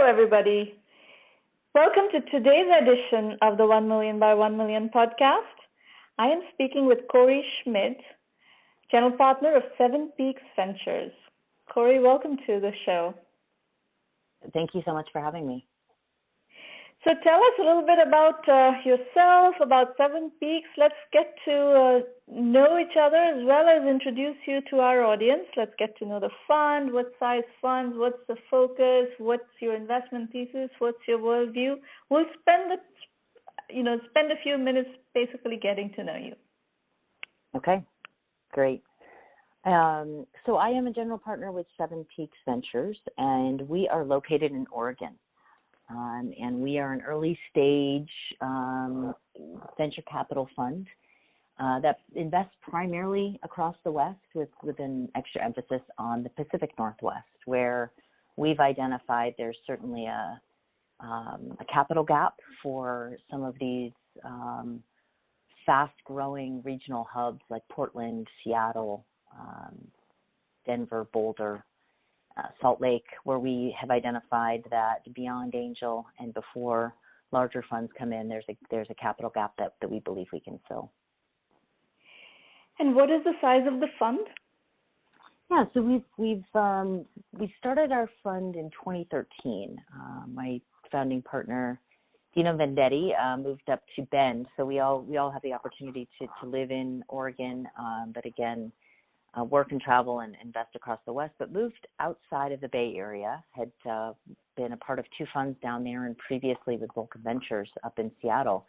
Hello, everybody. Welcome to today's edition of the 1Mby1M podcast. I am speaking with Corey Schmid, General Partner of 7 Peaks Ventures. Corey, welcome to the show. Thank you so much for having me. So tell us a little bit about yourself, about 7 Peaks. Let's get to know each other as well as introduce you to our audience. Let's get to know the fund, what size funds, what's the focus, what's your investment thesis, what's your worldview. We'll spend a few minutes basically getting to know you. Okay, great. So I am a general partner with 7 Peaks Ventures, and we are located in Oregon. And we are an early stage venture capital fund that invests primarily across the West with an extra emphasis on the Pacific Northwest, where we've identified there's certainly a capital gap for some of these fast-growing regional hubs like Portland, Seattle, Denver, Boulder, Salt Lake, where we have identified that beyond angel and before larger funds come in, there's a capital gap that we believe we can fill. And what is the size of the fund? Yeah, so we started our fund in 2013. My founding partner, Dino Vendetti, moved up to Bend, so we all have the opportunity to live in Oregon, but again, work and travel and invest across the West, but moved outside of the Bay Area, had been a part of 2 funds down there and previously with Vulcan Ventures up in Seattle,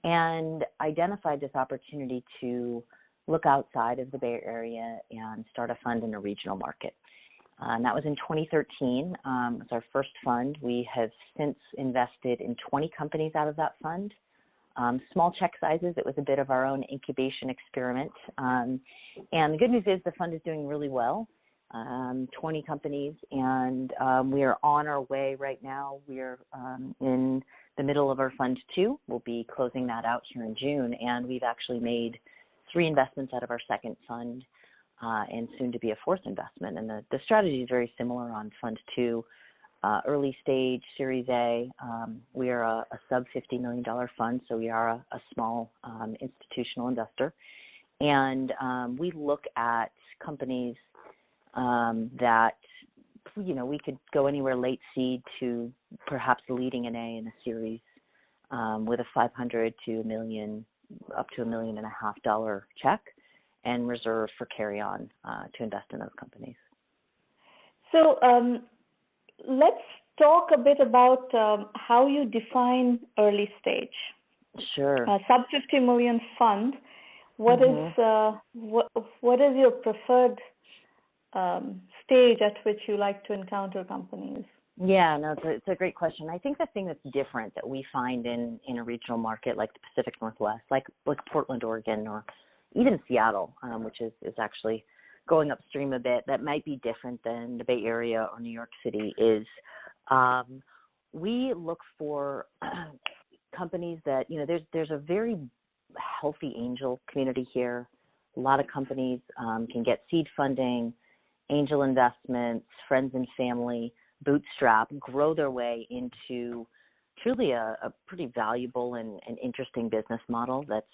and identified this opportunity to look outside of the Bay Area and start a fund in a regional market. And that was in 2013. It was our first fund. We have since invested in 20 companies out of that fund. Small check sizes. It was a bit of our own incubation experiment. And the good news is the fund is doing really well, 20 companies, and we are on our way right now. We are in the middle of our fund 2. We'll be closing that out here in June, and we've actually made 3 investments out of our second fund and soon to be a 4th investment. And the strategy is very similar on fund 2. Early stage, Series A. We are a sub $50 million fund, so we are a small institutional investor. And we look at companies that, we could go anywhere late seed to perhaps leading an A in a series with a $500 to $1 million, up to $1.5 million check, and reserve for carry on to invest in those companies. So, let's talk a bit about how you define early stage. Sure. Sub 50 million fund. What is your preferred stage at which you like to encounter companies? Yeah, no, it's a great question. I think the thing that's different that we find in a regional market like the Pacific Northwest, like Portland, Oregon, or even Seattle, which is actually going upstream a bit, that might be different than the Bay Area or New York City, is we look for companies that, there's a very healthy angel community here. A lot of companies can get seed funding, angel investments, friends and family, bootstrap, grow their way into truly a pretty valuable and interesting business model that's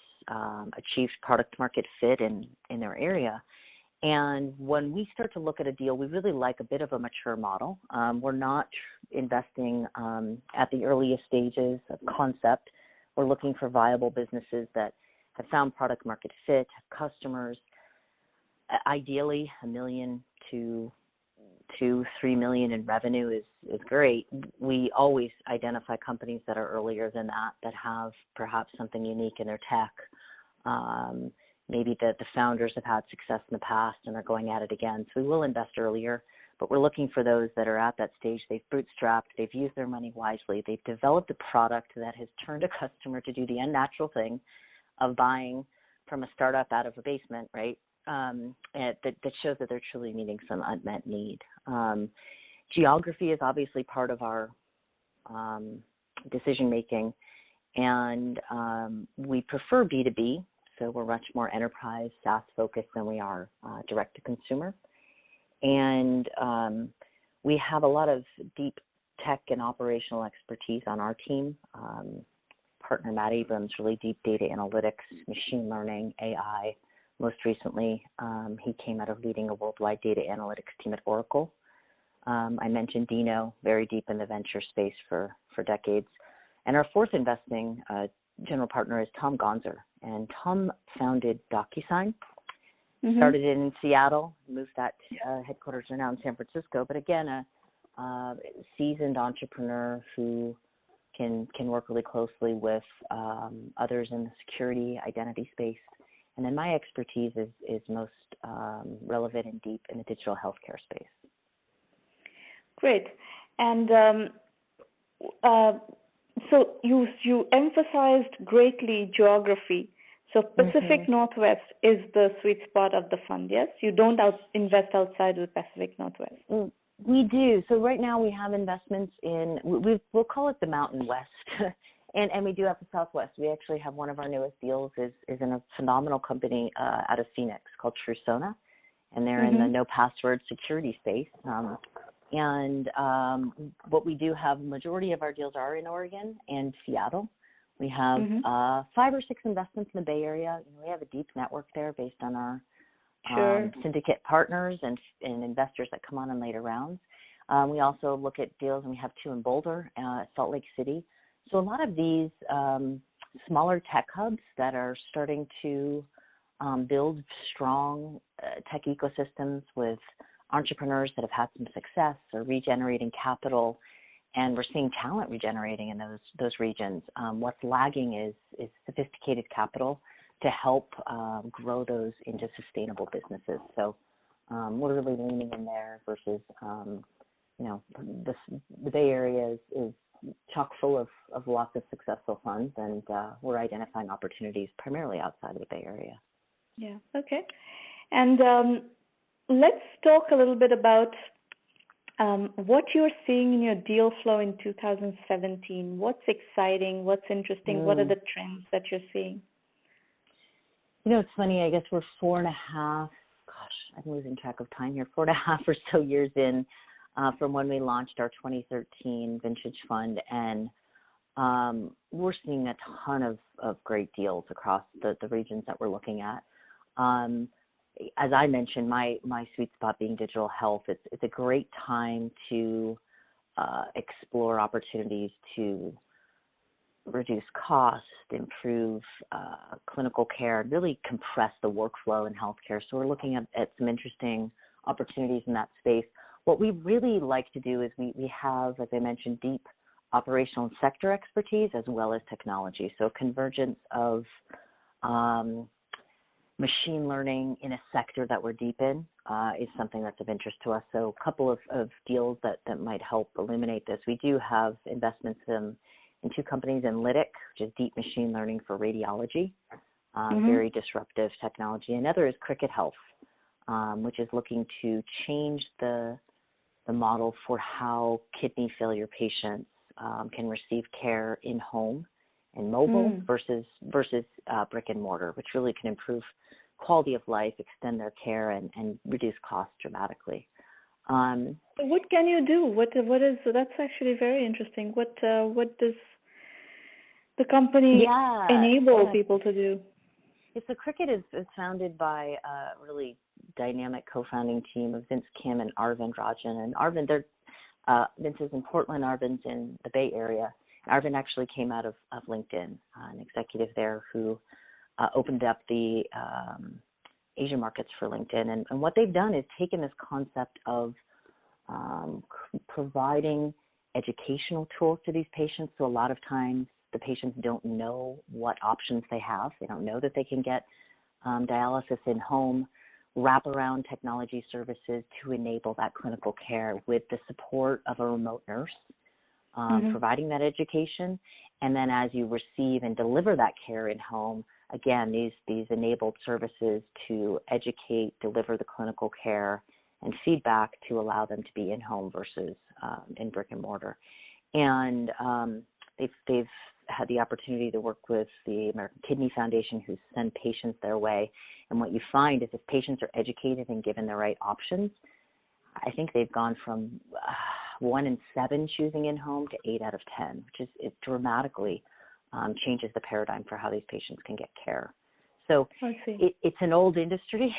achieved product market fit in their area. And when we start to look at a deal, we really like a bit of a mature model. We're not investing at the earliest stages of concept. We're looking for viable businesses that have found product market fit, have customers. Ideally, $1 million to $3 million in revenue is great. We always identify companies that are earlier than that have perhaps something unique in their tech. Maybe the founders have had success in the past and are going at it again. So we will invest earlier, but we're looking for those that are at that stage. They've bootstrapped, they've used their money wisely, they've developed a product that has turned a customer to do the unnatural thing of buying from a startup out of a basement, right? That shows that they're truly meeting some unmet need. Geography is obviously part of our decision making, and we prefer B2B. So we're much more enterprise, SaaS focused than we are direct to consumer. And we have a lot of deep tech and operational expertise on our team. Partner Matt Abrams, really deep data analytics, machine learning, AI. Most recently, he came out of leading a worldwide data analytics team at Oracle. I mentioned Dino, very deep in the venture space for decades. And our fourth investing general partner is Tom Gonzer. And Tom founded DocuSign, started it in Seattle, moved that headquarters are now in San Francisco. But again, a seasoned entrepreneur who can work really closely with others in the security identity space. And then my expertise is most relevant and deep in the digital healthcare space. Great. And so you emphasized greatly geography. So Pacific Northwest is the sweet spot of the fund, yes? You don't invest outside of the Pacific Northwest. We do. So right now we have investments in, we'll call it the Mountain West, and we do have the Southwest. We actually have one of our newest deals is in a phenomenal company out of Phoenix called Trusona, and they're in the no password security space. And what we do have, majority of our deals are in Oregon and Seattle. We have 5 or 6 investments in the Bay Area. We have a deep network there based on our syndicate partners and investors that come on in later rounds. We also look at deals, and we have 2 in Boulder, Salt Lake City. So a lot of these smaller tech hubs that are starting to build strong tech ecosystems with entrepreneurs that have had some success or regenerating capital, and we're seeing talent regenerating in those regions. What's lagging is sophisticated capital to help grow those into sustainable businesses. So we're really leaning in there versus, the Bay Area is chock full of lots of successful funds, and we're identifying opportunities primarily outside of the Bay Area. Yeah, okay. And let's talk a little bit about what you're seeing in your deal flow in 2017. What's exciting? What's interesting? What are the trends that you're seeing? It's funny. I guess we're 4.5. Gosh, I'm losing track of time here. 4.5 or so years in from when we launched our 2013 vintage fund, and we're seeing a ton of great deals across the regions that we're looking at. As I mentioned, my sweet spot being digital health, it's a great time to explore opportunities to reduce cost, improve clinical care, really compress the workflow in healthcare. So we're looking at some interesting opportunities in that space. What we really like to do is we have, as I mentioned, deep operational and sector expertise as well as technology. So convergence of machine learning in a sector that we're deep in is something that's of interest to us. So a couple of deals that might help illuminate this. We do have investments in 2 companies in Lytic, which is deep machine learning for radiology, very disruptive technology. Another is Cricket Health, which is looking to change the model for how kidney failure patients can receive care in home and mobile versus brick and mortar, which really can improve quality of life, extend their care, and reduce costs dramatically. What can you do? What is that's actually very interesting. What does the company enable people to do? So Cricket is founded by a really dynamic co-founding team of Vince Kim and Arvind Rajan. And Arvind, Vince is in Portland, Arvind's in the Bay Area. Arvind actually came out of LinkedIn, an executive there who opened up the Asian markets for LinkedIn. And what they've done is taken this concept of providing educational tools to these patients. So a lot of times the patients don't know what options they have. They don't know that they can get dialysis in home, wraparound technology services to enable that clinical care with the support of a remote nurse. Providing that education, and then as you receive and deliver that care in home, again, these enabled services to educate, deliver the clinical care and feedback to allow them to be in home versus in brick and mortar. And they've had the opportunity to work with the American Kidney Foundation, who send patients their way. And what you find is if patients are educated and given the right options, I think they've gone from 1 in 7 choosing in-home to 8 out of 10, which is it dramatically changes the paradigm for how these patients can get care. So it's an old industry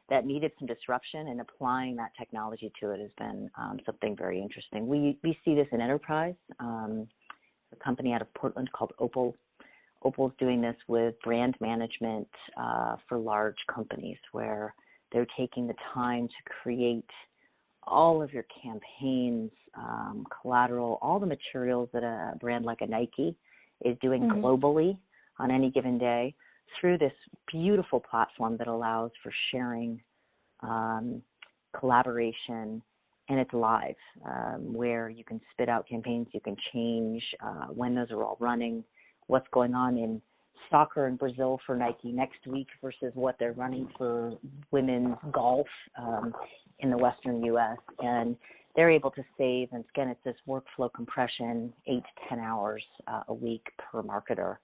that needed some disruption, and applying that technology to it has been something very interesting. We see this in enterprise. A company out of Portland called Opal. Opal's doing this with brand management for large companies, where they're taking the time to create all of your campaigns, collateral, all the materials that a brand like a Nike is doing globally on any given day through this beautiful platform that allows for sharing, collaboration, and it's live, where you can spit out campaigns, you can change when those are all running, what's going on in soccer in Brazil for Nike next week versus what they're running for women's golf in the Western U.S. And they're able to save, and again, it's this workflow compression, 8 to 10 hours a week per marketer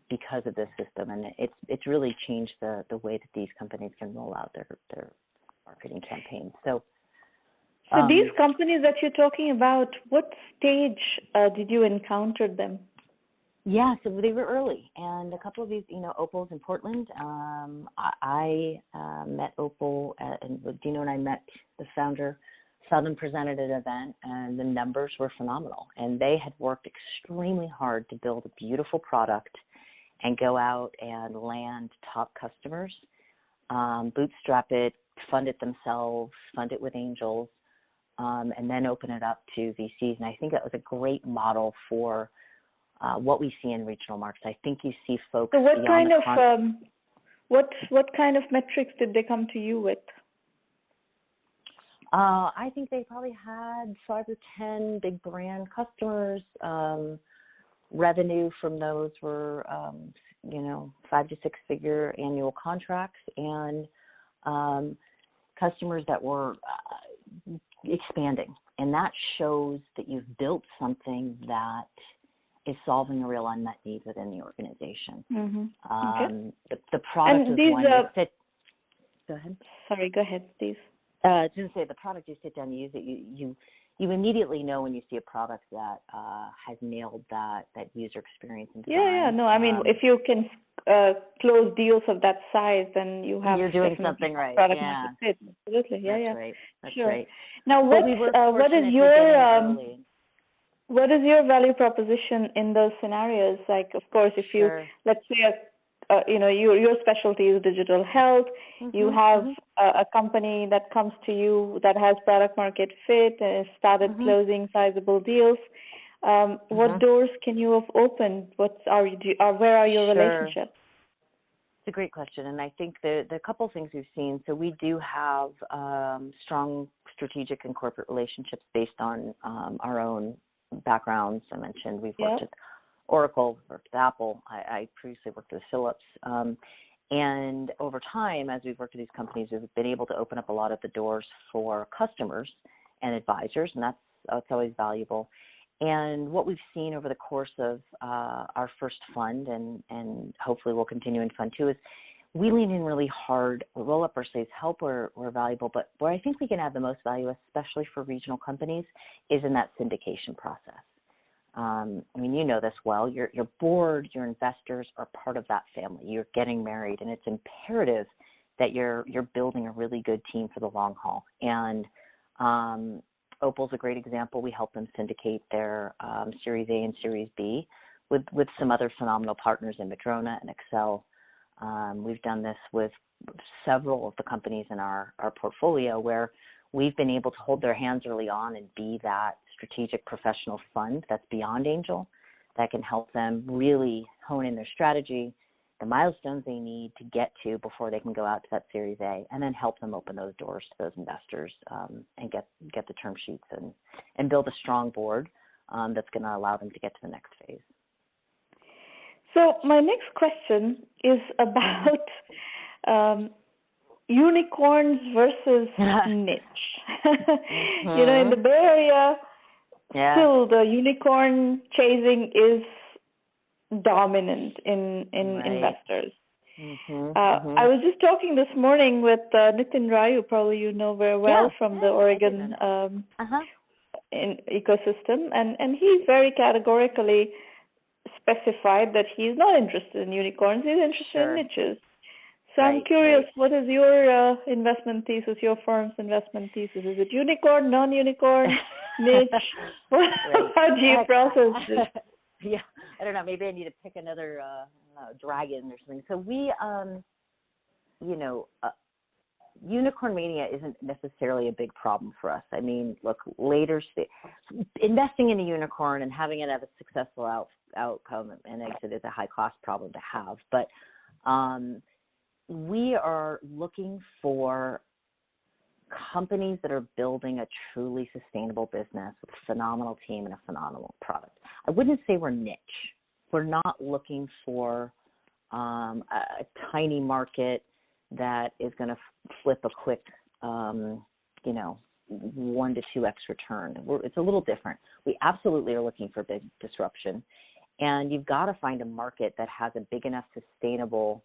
because of this system. And it's really changed the way that these companies can roll out their marketing campaigns. So these companies that you're talking about, what stage did you encounter them? Yeah, so they were early, and a couple of these, Opal's in Portland. I met Opal, and Dino and I met the founder, saw them presented at an event, and the numbers were phenomenal. And they had worked extremely hard to build a beautiful product and go out and land top customers, bootstrap it, fund it themselves, fund it with angels, and then open it up to VCs. And I think that was a great model for what we see in regional markets. I think you see folks. So what kind of metrics did they come to you with? I think they probably had 5 or 10 big brand customers. Revenue from those were, 5 to 6 figure annual contracts, and customers that were expanding. And that shows that you've built something that is solving a real unmet need within the organization. Okay. The product and is one that fit. Go ahead. Sorry, go ahead, please. I was going to say, the product, you sit down and use it, you immediately know when you see a product that has nailed that user experience and design. Yeah. No, I mean, if you can close deals of that size, then you're doing something right. Product yeah. Fit. Absolutely. Yeah. Right. That's sure. right. Now, what is your value proposition in those scenarios? Like, of course, if you, let's say, your specialty is digital health, you have a company that comes to you that has product market fit and has started closing sizable deals. What doors can you have opened? Where are your relationships? It's a great question, and I think the couple things we've seen. So we do have strong strategic and corporate relationships based on our own backgrounds. I mentioned we've worked with Oracle, worked with Apple. I previously worked with Philips. And over time, as we've worked with these companies, we've been able to open up a lot of the doors for customers and advisors, and that's always valuable. And what we've seen over the course of our first fund, and hopefully we'll continue in fund 2, is we lean in really hard, roll up our sleeves, help where we're valuable, but where I think we can add the most value, especially for regional companies, is in that syndication process. I mean, you know this well. Your board, your investors are part of that family. You're getting married, and it's imperative that you're building a really good team for the long haul. And Opal's a great example. We help them syndicate their Series A and Series B with some other phenomenal partners in Madrona and Excel. We've done this with several of the companies in our portfolio, where we've been able to hold their hands early on and be that strategic professional fund that's beyond angel, that can help them really hone in their strategy, the milestones they need to get to before they can go out to that Series A, and then help them open those doors to those investors and get the term sheets and build a strong board that's going to allow them to get to the next phase. So my next question is about unicorns versus niche. In the Bay Area, still the unicorn chasing is dominant in investors. I was just talking this morning with Nitin Rayu, probably you know very well, from the Oregon. ecosystem, and he very categorically specified that he's not interested in unicorns, he's interested in niches. So I'm curious, what is your investment thesis, your firm's investment thesis? Is it unicorn, non-unicorn, niche? How do you process this? Yeah, I don't know. Maybe I need to pick another dragon or something. So we, unicorn mania isn't necessarily a big problem for us. I mean, look, investing in a unicorn and having it have a successful outcome and exit is a high-cost problem to have. But we are looking for companies that are building a truly sustainable business with a phenomenal team and a phenomenal product. I wouldn't say we're niche. We're not looking for a tiny market that is going to flip a quick, 1 to 2x return. It's a little different. We absolutely are looking for big disruption. And you've got to find a market that has a big enough sustainable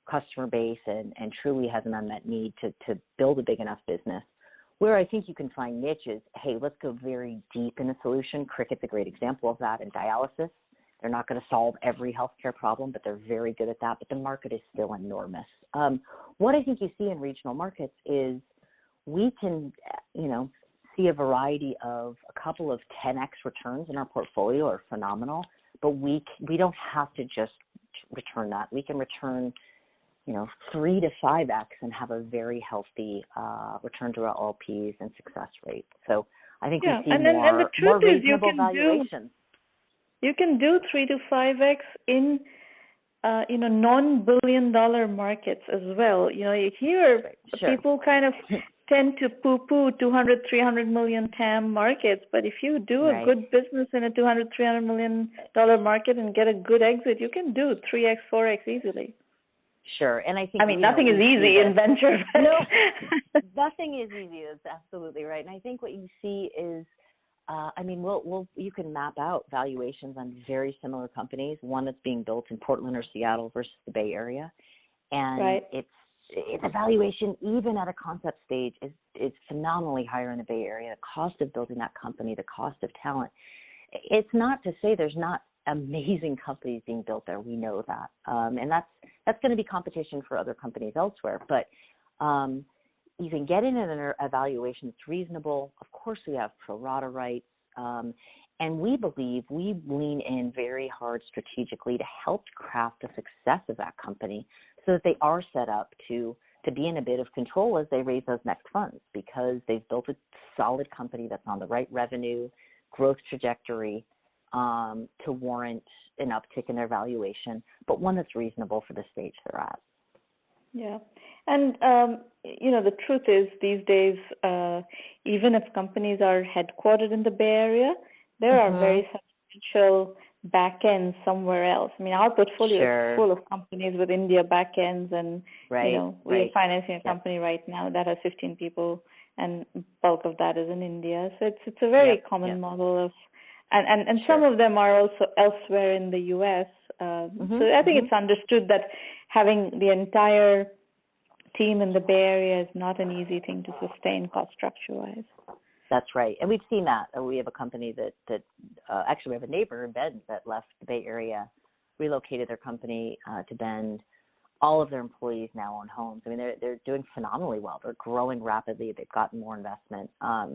customer base and truly has an unmet need to build a big enough business. Where I think you can find niches, hey, let's go very deep in a solution. Cricket's a great example of that in dialysis. They're not going to solve every healthcare problem, but they're very good at that. But the market is still enormous. What I think you see in regional markets is we can, see a variety of a couple of 10x returns in our portfolio are phenomenal, but we don't have to just return that. We can return 3 to 5x and have a very healthy return to our LPs and success rate. So I think we see more reasonable valuations. You can do 3 to 5x in non-billion-dollar markets as well. You hear people kind of tend to poo-poo 200, 300 million TAM markets, but if you do a good business in a 200, 300 million dollar market and get a good exit, you can do 3x, 4x easily. Sure, and I think nothing is easy in venture. No, nothing is easy. That's absolutely right. And I think what you see is, you can map out valuations on very similar companies. One that's being built in Portland or Seattle versus the Bay Area, and it's a valuation even at a concept stage is phenomenally higher in the Bay Area. The cost of building that company, the cost of talent. It's not to say there's not amazing companies being built there. We know that, and that's going to be competition for other companies elsewhere. But you can get in an evaluation that's reasonable. Of course, we have pro rata rights, and we believe we lean in very hard strategically to help craft the success of that company so that they are set up to be in a bit of control as they raise those next funds, because they've built a solid company that's on the right revenue growth trajectory to warrant an uptick in their valuation, but one that's reasonable for the stage they're at. Yeah. And, the truth is these days, even if companies are headquartered in the Bay Area, there are very substantial back ends somewhere else. Our portfolio is full of companies with India back ends, and, we're financing a company right now that has 15 people, and bulk of that is in India. So it's a very common model of, and some of them are also elsewhere in the U.S. So I think it's understood that having the entire team in the Bay Area is not an easy thing to sustain cost structure-wise. That's right. And we've seen that. We have a company that actually we have a neighbor in Bend that left the Bay Area, relocated their company to Bend. All of their employees now own homes. They're doing phenomenally well. They're growing rapidly. They've gotten more investment. I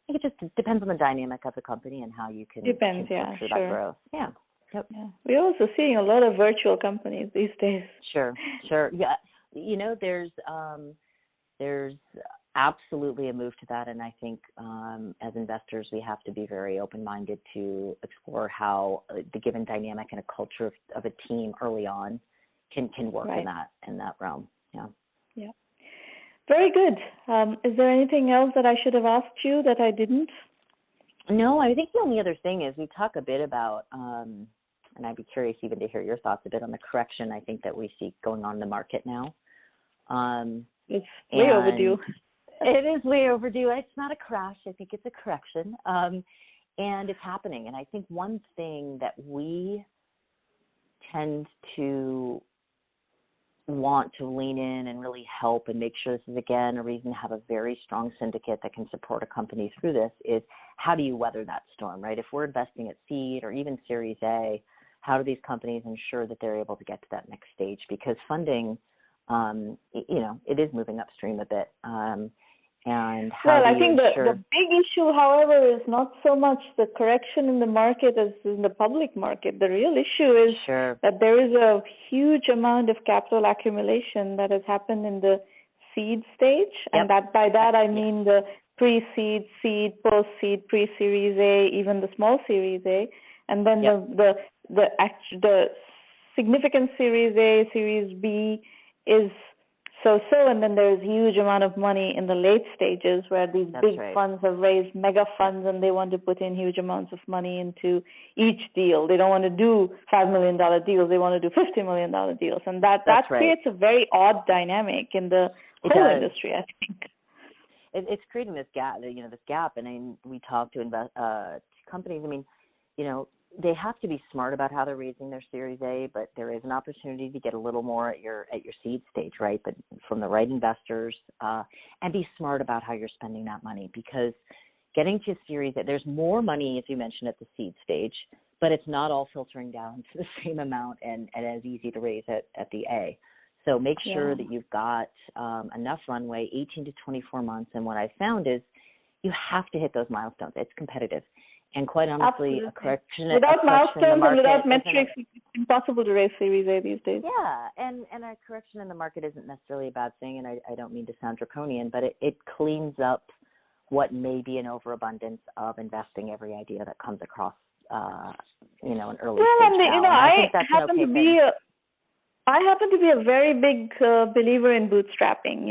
think it just depends on the dynamic of the company and how you can structure that growth. Yeah. Yep. Yeah. We're also seeing a lot of virtual companies these days. Sure. Yeah. There's absolutely a move to that, and I think as investors we have to be very open-minded to explore how the given dynamic and a culture of a team early on can work in that realm. Yeah. Very good. Is there anything else that I should have asked you that I didn't? No, I think the only other thing is we talk a bit about, and I'd be curious even to hear your thoughts a bit on the correction I think that we see going on in the market now. It's way overdue. It is way overdue. It's not a crash. I think it's a correction. And it's happening. And I think one thing that we tend to want to lean in and really help and make sure this is, again, a reason to have a very strong syndicate that can support a company through this is how do you weather that storm, right? If we're investing at seed or even Series A, how do these companies ensure that they're able to get to that next stage? Because funding, it is moving upstream a bit. And how I think the big issue, however, is not so much the correction in the market as in the public market. The real issue is that there is a huge amount of capital accumulation that has happened in the seed stage, and by that I mean the pre-seed, seed, post-seed, pre-Series A, even the small Series A, and then the significant Series A, Series B is so-so, and then there's a huge amount of money in the late stages where these big funds have raised mega funds and they want to put in huge amounts of money into each deal. They don't want to do $5 million deals. They want to do $50 million deals. And that creates a very odd dynamic in the whole industry, I think. It's creating this gap, and we talk to companies. They have to be smart about how they're raising their Series A, but there is an opportunity to get a little more at your seed stage, right? But from the right investors, and be smart about how you're spending that money, because getting to Series A, there's more money, as you mentioned, at the seed stage, but it's not all filtering down to the same amount and as easy to raise at the A. So make sure that you've got enough runway, 18 to 24 months. And what I found is you have to hit those milestones. It's competitive. And quite honestly, a correction without milestones and without metrics, it's impossible to raise Series A these days. Yeah, and a correction in the market isn't necessarily a bad thing, and I don't mean to sound draconian, but it cleans up what may be an overabundance of investing every idea that comes across, an early stage. I happen to be a very big believer in bootstrapping,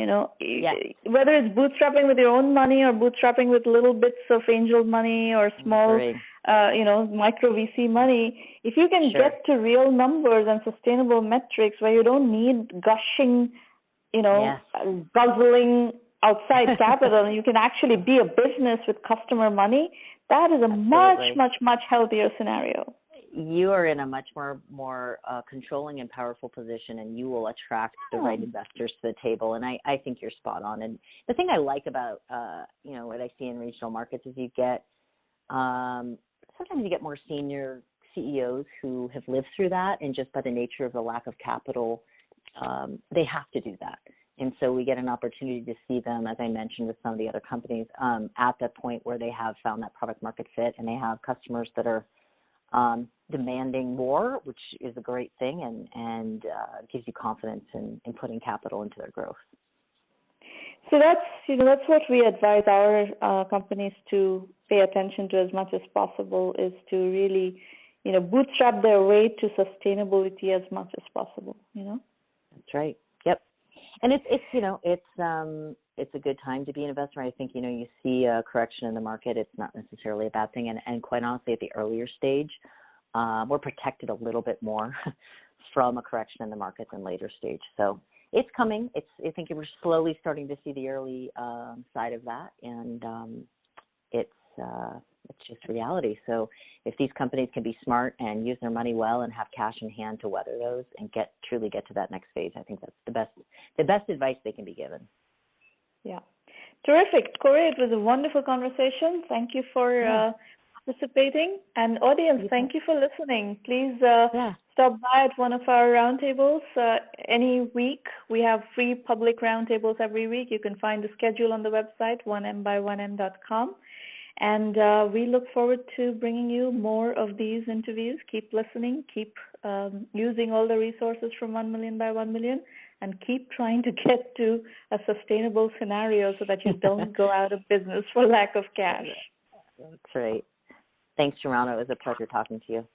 whether it's bootstrapping with your own money or bootstrapping with little bits of angel money or small, micro VC money. If you can get to real numbers and sustainable metrics where you don't need gushing, guzzling outside capital, and you can actually be a business with customer money, that is a much, much, much healthier scenario. You are in a much more controlling and powerful position, and you will attract the right investors to the table. And I think you're spot on. And the thing I like about, what I see in regional markets is you get, sometimes you get more senior CEOs who have lived through that, and just by the nature of the lack of capital, they have to do that. And so we get an opportunity to see them, as I mentioned with some of the other companies, at that point where they have found that product market fit and they have customers that are demanding more, which is a great thing, and gives you confidence in putting capital into their growth. So that's what we advise our companies to pay attention to as much as possible, is to really, bootstrap their way to sustainability as much as possible. That's right. Yep. And it's a good time to be an investor. I think, you see a correction in the market. It's not necessarily a bad thing. And quite honestly, at the earlier stage, we're protected a little bit more from a correction in the market than later stage. So it's coming. I think we're slowly starting to see the early side of that. And it's just reality. So if these companies can be smart and use their money well and have cash in hand to weather those and truly get to that next phase, I think that's the best advice they can be given. Yeah. Terrific. Corey, it was a wonderful conversation. Thank you for participating. And audience, thank you for listening. Please stop by at one of our roundtables any week. We have free public roundtables every week. You can find the schedule on the website, 1Mby1M.com. And we look forward to bringing you more of these interviews. Keep listening. Keep using all the resources from 1 million by 1 million. And keep trying to get to a sustainable scenario so that you don't go out of business for lack of cash. That's right. Thanks, Sharana. It was a pleasure talking to you.